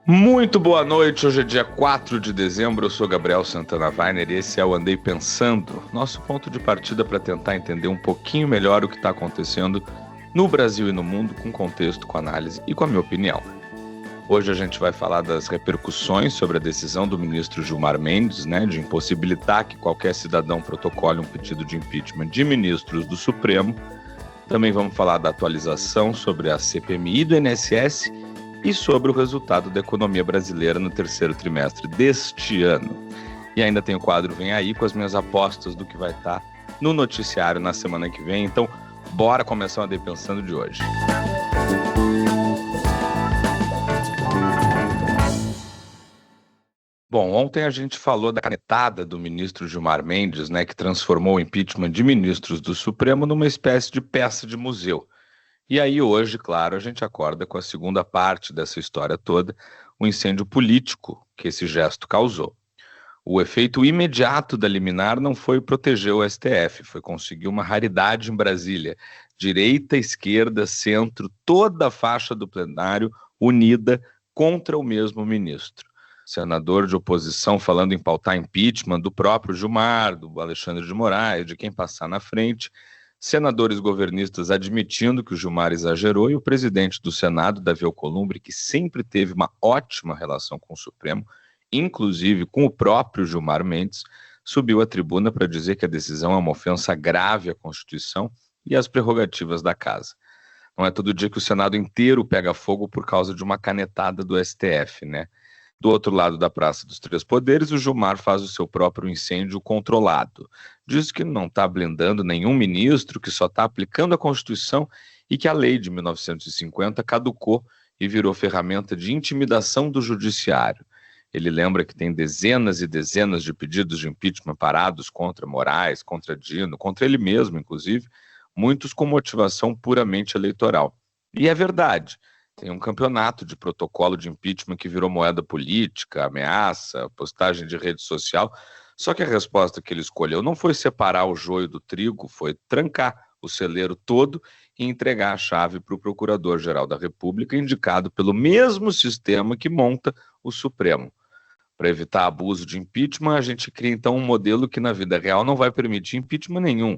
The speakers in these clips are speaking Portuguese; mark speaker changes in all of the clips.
Speaker 1: Muito boa noite, hoje é dia 4 de dezembro, eu sou Gabriel Santana Weiner e esse é o Andei Pensando, nosso ponto de partida para tentar entender um pouquinho melhor o que está acontecendo no Brasil e no mundo, com contexto, com análise e com a minha opinião. Hoje a gente vai falar das repercussões sobre a decisão do ministro Gilmar Mendes, de impossibilitar que qualquer cidadão protocole um pedido de impeachment de ministros do Supremo. Também vamos falar da atualização sobre a CPMI do INSS e sobre o resultado da economia brasileira no terceiro trimestre deste ano. E ainda tem o quadro Vem Aí com as minhas apostas do que vai estar no noticiário na semana que vem. Então, bora começar o Andei Pensando de hoje. Bom, ontem a gente falou da canetada do ministro Gilmar Mendes, que transformou o impeachment de ministros do Supremo numa espécie de peça de museu. E aí hoje, claro, a gente acorda com a segunda parte dessa história toda, o incêndio político que esse gesto causou. O efeito imediato da liminar não foi proteger o STF, foi conseguir uma raridade em Brasília. Direita, esquerda, centro, toda a faixa do plenário unida contra o mesmo ministro. Senador de oposição falando em pautar impeachment do próprio Gilmar, do Alexandre de Moraes, de quem passar na frente. Senadores governistas admitindo que o Gilmar exagerou e o presidente do Senado, Davi Alcolumbre, que sempre teve uma ótima relação com o Supremo, inclusive com o próprio Gilmar Mendes, subiu à tribuna para dizer que a decisão é uma ofensa grave à Constituição e às prerrogativas da Casa. Não é todo dia que o Senado inteiro pega fogo por causa de uma canetada do STF, Do outro lado da Praça dos Três Poderes, o Gilmar faz o seu próprio incêndio controlado. Diz que não está blindando nenhum ministro, que só está aplicando a Constituição e que a lei de 1950 caducou e virou ferramenta de intimidação do judiciário. Ele lembra que tem dezenas e dezenas de pedidos de impeachment parados contra Moraes, contra Dino, contra ele mesmo, inclusive, muitos com motivação puramente eleitoral. E é verdade. Tem um campeonato de protocolo de impeachment que virou moeda política, ameaça, postagem de rede social. Só que a resposta que ele escolheu não foi separar o joio do trigo, foi trancar o celeiro todo e entregar a chave para o Procurador-Geral da República, indicado pelo mesmo sistema que monta o Supremo. Para evitar abuso de impeachment, a gente cria então um modelo que na vida real não vai permitir impeachment nenhum.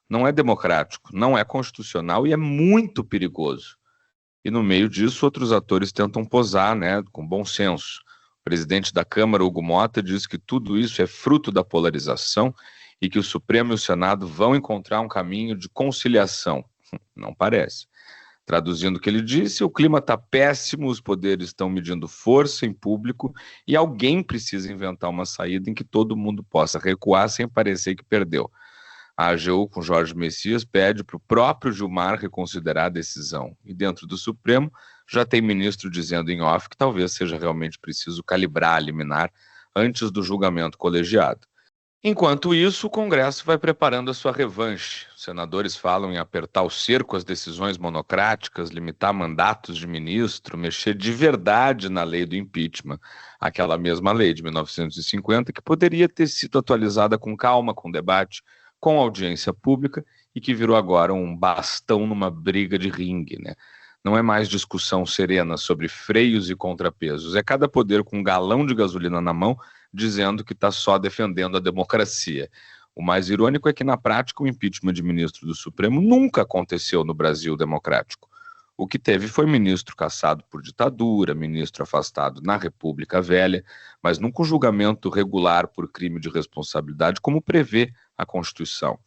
Speaker 1: Não é democrático, não é constitucional e é muito perigoso. E no meio disso, outros atores tentam posar, com bom senso. O presidente da Câmara, Hugo Motta, diz que tudo isso é fruto da polarização e que o Supremo e o Senado vão encontrar um caminho de conciliação. Não parece. Traduzindo o que ele disse, o clima está péssimo, os poderes estão medindo força em público e alguém precisa inventar uma saída em que todo mundo possa recuar sem parecer que perdeu. A AGU, com Jorge Messias, pede para o próprio Gilmar reconsiderar a decisão. E dentro do Supremo, já tem ministro dizendo em off que talvez seja realmente preciso calibrar a liminar antes do julgamento colegiado. Enquanto isso, o Congresso vai preparando a sua revanche. Os senadores falam em apertar o cerco às decisões monocráticas, limitar mandatos de ministro, mexer de verdade na lei do impeachment, aquela mesma lei de 1950 que poderia ter sido atualizada com calma, com debate, com audiência pública e que virou agora um bastão numa briga de ringue, Não é mais discussão serena sobre freios e contrapesos, é cada poder com um galão de gasolina na mão dizendo que está só defendendo a democracia. O mais irônico é que, na prática, o impeachment de ministro do Supremo nunca aconteceu no Brasil democrático. O que teve foi ministro cassado por ditadura, ministro afastado na República Velha, mas nunca um julgamento regular por crime de responsabilidade, como prevê a Constituição.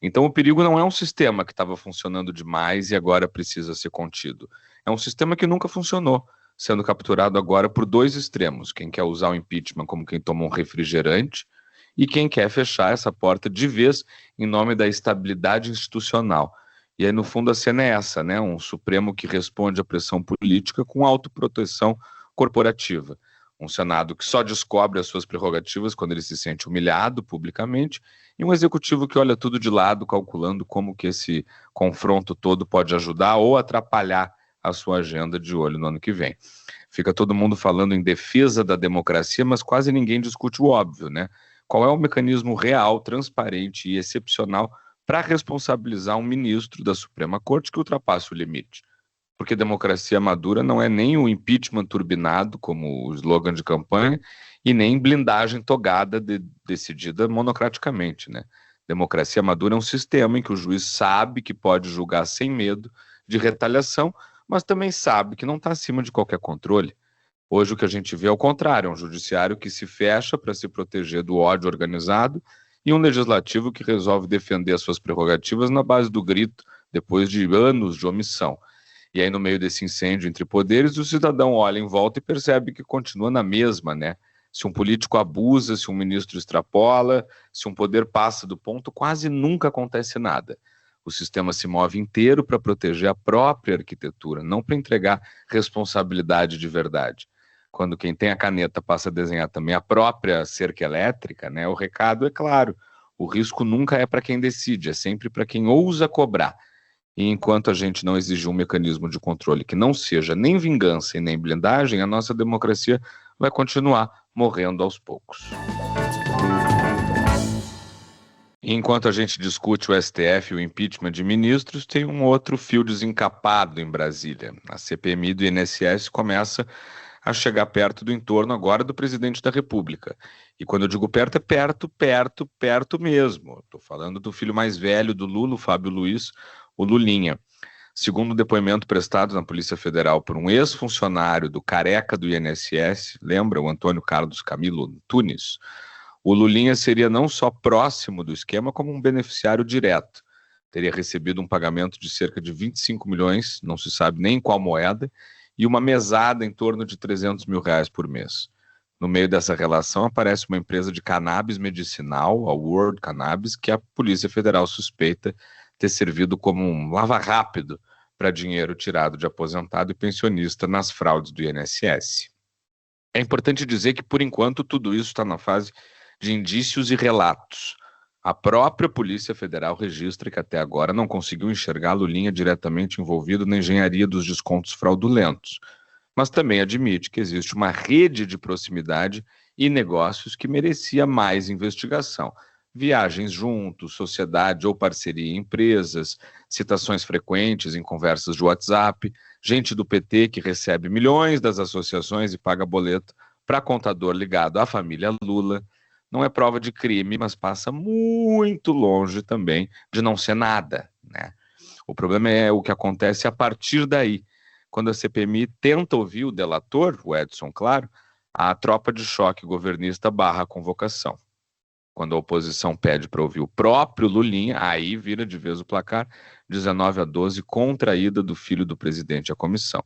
Speaker 1: Então, o perigo não é um sistema que estava funcionando demais e agora precisa ser contido. É um sistema que nunca funcionou, sendo capturado agora por dois extremos: quem quer usar o impeachment como quem toma um refrigerante e quem quer fechar essa porta de vez em nome da estabilidade institucional. E aí, no fundo, a cena é essa, Um Supremo que responde à pressão política com autoproteção corporativa. Um Senado que só descobre as suas prerrogativas quando ele se sente humilhado publicamente, e um Executivo que olha tudo de lado, calculando como que esse confronto todo pode ajudar ou atrapalhar a sua agenda de olho no ano que vem. Fica todo mundo falando em defesa da democracia, mas quase ninguém discute o óbvio, Qual é o mecanismo real, transparente e excepcional para responsabilizar um ministro da Suprema Corte que ultrapasse o limite? porque democracia madura não é nem o impeachment turbinado, como o slogan de campanha, e nem blindagem togada decidida monocraticamente, né? Democracia madura é um sistema em que o juiz sabe que pode julgar sem medo de retaliação, mas também sabe que não está acima de qualquer controle. Hoje o que a gente vê é o contrário, é um judiciário que se fecha para se proteger do ódio organizado e um legislativo que resolve defender as suas prerrogativas na base do grito, depois de anos de omissão. E aí, no meio desse incêndio entre poderes, o cidadão olha em volta e percebe que continua na mesma, né? Se um político abusa, se um ministro extrapola, se um poder passa do ponto, quase nunca acontece nada. O sistema se move inteiro para proteger a própria arquitetura, não para entregar responsabilidade de verdade. Quando quem tem a caneta passa a desenhar também a própria cerca elétrica, né, o recado é claro, o risco nunca é para quem decide, é sempre para quem ousa cobrar. E enquanto a gente não exigir um mecanismo de controle que não seja nem vingança e nem blindagem, a nossa democracia vai continuar morrendo aos poucos. E enquanto a gente discute o STF e o impeachment de ministros, tem um outro fio desencapado em Brasília. A CPMI do INSS começa a chegar perto do entorno agora do presidente da República. E quando eu digo perto, é perto, perto, perto mesmo. Estou falando do filho mais velho do Lula, o Fábio Luiz, o Lulinha. Segundo o depoimento prestado na Polícia Federal por um ex-funcionário do careca do INSS, lembra, o Antônio Carlos Camilo Tunes, o Lulinha seria não só próximo do esquema, como um beneficiário direto. Teria recebido um pagamento de cerca de 25 milhões, não se sabe nem em qual moeda, e uma mesada em torno de 300 mil reais por mês. No meio dessa relação aparece uma empresa de cannabis medicinal, a World Cannabis, que a Polícia Federal suspeita ter servido como um lava-rápido para dinheiro tirado de aposentado e pensionista nas fraudes do INSS. É importante dizer que, por enquanto, tudo isso está na fase de indícios e relatos. A própria Polícia Federal registra que até agora não conseguiu enxergar Lulinha diretamente envolvido na engenharia dos descontos fraudulentos, mas também admite que existe uma rede de proximidade e negócios que merecia mais investigação. Viagens juntos, sociedade ou parceria em empresas, citações frequentes em conversas de WhatsApp, gente do PT que recebe milhões das associações e paga boleto para contador ligado à família Lula. Não é prova de crime, mas passa muito longe também de não ser nada, né? O problema é o que acontece a partir daí. Quando a CPMI tenta ouvir o delator, o Edson, claro, a tropa de choque governista barra a convocação. Quando a oposição pede para ouvir o próprio Lulinha, aí vira de vez o placar, 19-12 contra a ida do filho do presidente à comissão.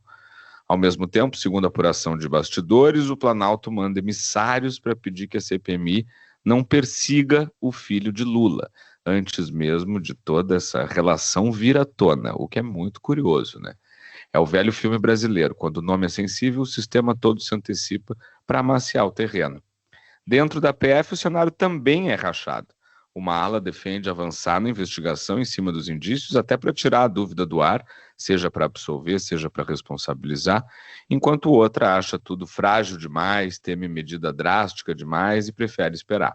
Speaker 1: Ao mesmo tempo, segundo a apuração de bastidores, o Planalto manda emissários para pedir que a CPMI não persiga o filho de Lula, antes mesmo de toda essa relação vir à tona, o que é muito curioso, né? É o velho filme brasileiro, quando o nome é sensível, o sistema todo se antecipa para amaciar o terreno. Dentro da PF, o cenário também é rachado. Uma ala defende avançar na investigação em cima dos indícios, até para tirar a dúvida do ar, seja para absolver, seja para responsabilizar, enquanto outra acha tudo frágil demais, teme medida drástica demais e prefere esperar.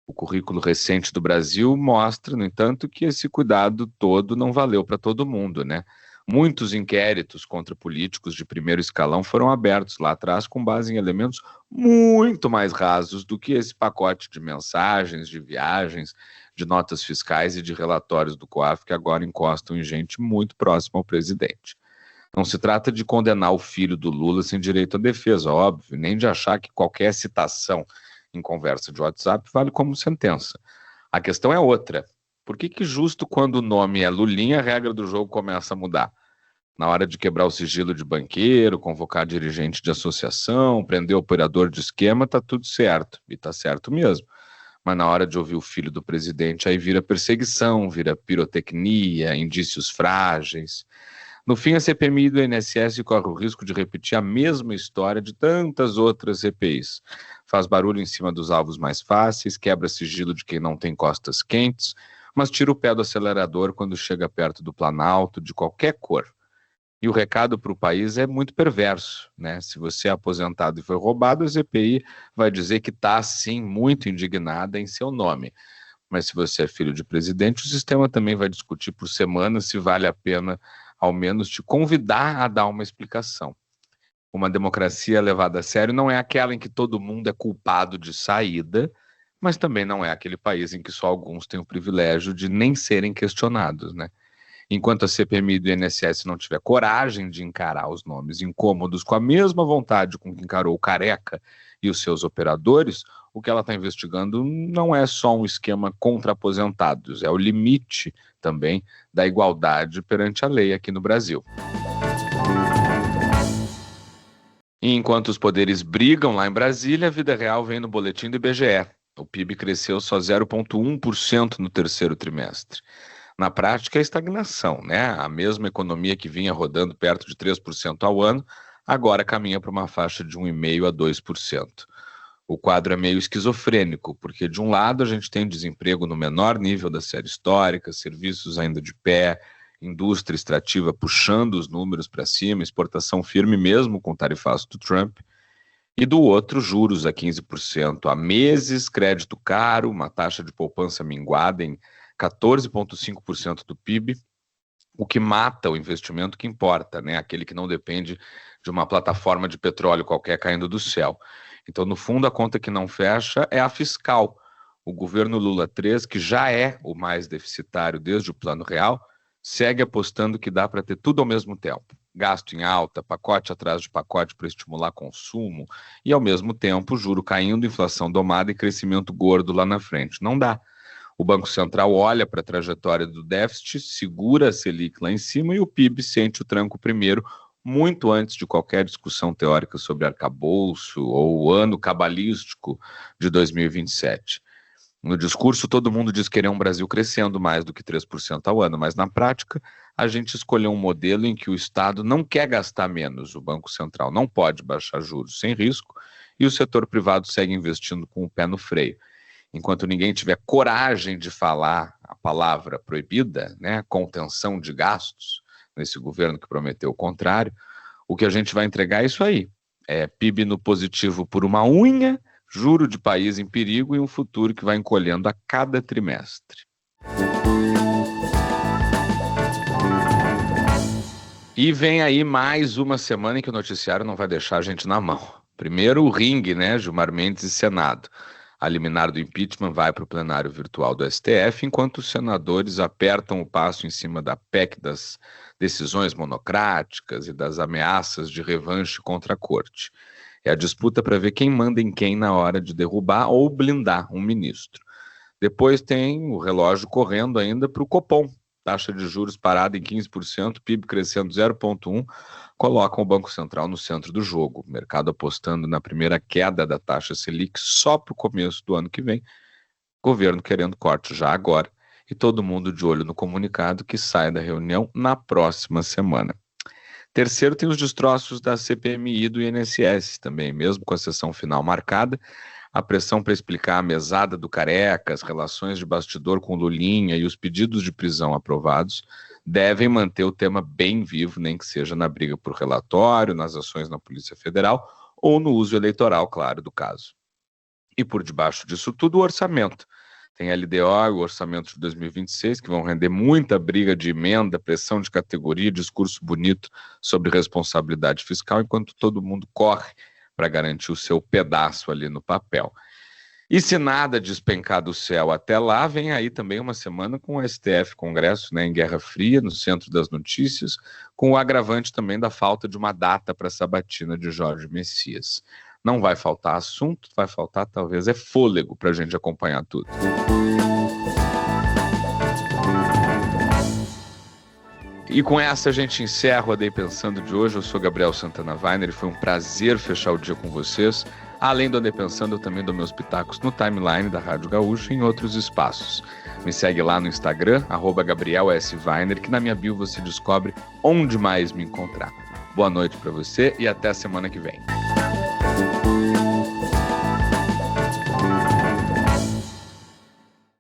Speaker 1: O currículo recente do Brasil mostra, no entanto, que esse cuidado todo não valeu para todo mundo, né? Muitos inquéritos contra políticos de primeiro escalão foram abertos lá atrás com base em elementos muito mais rasos do que esse pacote de mensagens, de viagens, de notas fiscais e de relatórios do COAF que agora encostam em gente muito próxima ao presidente. Não se trata de condenar o filho do Lula sem direito à defesa, óbvio, nem de achar que qualquer citação em conversa de WhatsApp vale como sentença. A questão é outra. Por que justo quando o nome é Lulinha, a regra do jogo começa a mudar? Na hora de quebrar o sigilo de banqueiro, convocar dirigente de associação, prender operador de esquema, tá tudo certo, e tá certo mesmo. Mas na hora de ouvir o filho do presidente, aí vira perseguição, vira pirotecnia, indícios frágeis. No fim, a CPMI do INSS corre o risco de repetir a mesma história de tantas outras CPIs. Faz barulho em cima dos alvos mais fáceis, quebra sigilo de quem não tem costas quentes, mas tira o pé do acelerador quando chega perto do Planalto, de qualquer cor. E o recado para o país é muito perverso, né? Se você é aposentado e foi roubado, a CPI vai dizer que está, sim, muito indignada em seu nome. Mas se você é filho de presidente, o sistema também vai discutir por semana se vale a pena ao menos te convidar a dar uma explicação. Uma democracia levada a sério não é aquela em que todo mundo é culpado de saída, mas também não é aquele país em que só alguns têm o privilégio de nem serem questionados, né? Enquanto a CPMI do INSS não tiver coragem de encarar os nomes incômodos com a mesma vontade com que encarou o Careca e os seus operadores, o que ela está investigando não é só um esquema contra aposentados, é o limite também da igualdade perante a lei aqui no Brasil. E enquanto os poderes brigam lá em Brasília, a vida real vem no boletim do IBGE. O PIB cresceu só 0,1% no terceiro trimestre. Na prática, é estagnação, né? A mesma economia que vinha rodando perto de 3% ao ano, agora caminha para uma faixa de 1,5% a 2%. O quadro é meio esquizofrênico, porque de um lado a gente tem desemprego no menor nível da série histórica, serviços ainda de pé, indústria extrativa puxando os números para cima, exportação firme mesmo com o tarifaço do Trump, e do outro, juros a 15% há meses, crédito caro, uma taxa de poupança minguada em 14,5% do PIB, o que mata o investimento que importa, né? Aquele que não depende de uma plataforma de petróleo qualquer caindo do céu. Então, no fundo, a conta que não fecha é a fiscal. O governo Lula III, que já é o mais deficitário desde o Plano Real, segue apostando que dá para ter tudo ao mesmo tempo. Gasto em alta, pacote atrás de pacote para estimular consumo e, ao mesmo tempo, juro caindo, inflação domada e crescimento gordo lá na frente. Não dá. O Banco Central olha para a trajetória do déficit, segura a Selic lá em cima e o PIB sente o tranco primeiro, muito antes de qualquer discussão teórica sobre arcabouço ou o ano cabalístico de 2027. No discurso, todo mundo diz querer um Brasil crescendo mais do que 3% ao ano, mas na prática, a gente escolheu um modelo em que o Estado não quer gastar menos, o Banco Central não pode baixar juros sem risco e o setor privado segue investindo com o pé no freio. Enquanto ninguém tiver coragem de falar a palavra proibida, né, contenção de gastos, nesse governo que prometeu o contrário, o que a gente vai entregar é isso aí. É PIB no positivo por uma unha, juro de país em perigo e um futuro que vai encolhendo a cada trimestre. E vem aí mais uma semana em que o noticiário não vai deixar a gente na mão. Primeiro o ringue, né, Gilmar Mendes e Senado. A liminar do impeachment vai para o plenário virtual do STF, enquanto os senadores apertam o passo em cima da PEC das decisões monocráticas e das ameaças de revanche contra a corte. É a disputa para ver quem manda em quem na hora de derrubar ou blindar um ministro. Depois tem o relógio correndo ainda para o Copom. Taxa de juros parada em 15%, PIB crescendo 0,1%, colocam o Banco Central no centro do jogo. O mercado apostando na primeira queda da taxa Selic só para o começo do ano que vem. Governo querendo corte já agora. E todo mundo de olho no comunicado que sai da reunião na próxima semana. Terceiro, tem os destroços da CPMI e do INSS também, mesmo com a sessão final marcada. A pressão para explicar a mesada do Careca, as relações de bastidor com Lulinha e os pedidos de prisão aprovados devem manter o tema bem vivo, nem que seja na briga por relatório, nas ações na Polícia Federal ou no uso eleitoral, claro, do caso. E por debaixo disso tudo, o orçamento. Tem a LDO e o orçamento de 2026, que vão render muita briga de emenda, pressão de categoria, discurso bonito sobre responsabilidade fiscal, enquanto todo mundo corre para garantir o seu pedaço ali no papel. E se nada despencar do céu até lá, vem aí também uma semana com o STF Congresso, né, em Guerra Fria, no centro das notícias, com o agravante também da falta de uma data para a sabatina de Jorge Messias. Não vai faltar assunto, vai faltar talvez fôlego para a gente acompanhar tudo. E com essa a gente encerra o A Day Pensando de hoje. Eu sou Gabriel Santana Weiner e foi um prazer fechar o dia com vocês. Além do A Day Pensando, eu também dou meus pitacos no timeline da Rádio Gaúcha e em outros espaços. Me segue lá no Instagram, @GabrielSWeiner, que na minha bio você descobre onde mais me encontrar. Boa noite para você e até a semana que vem.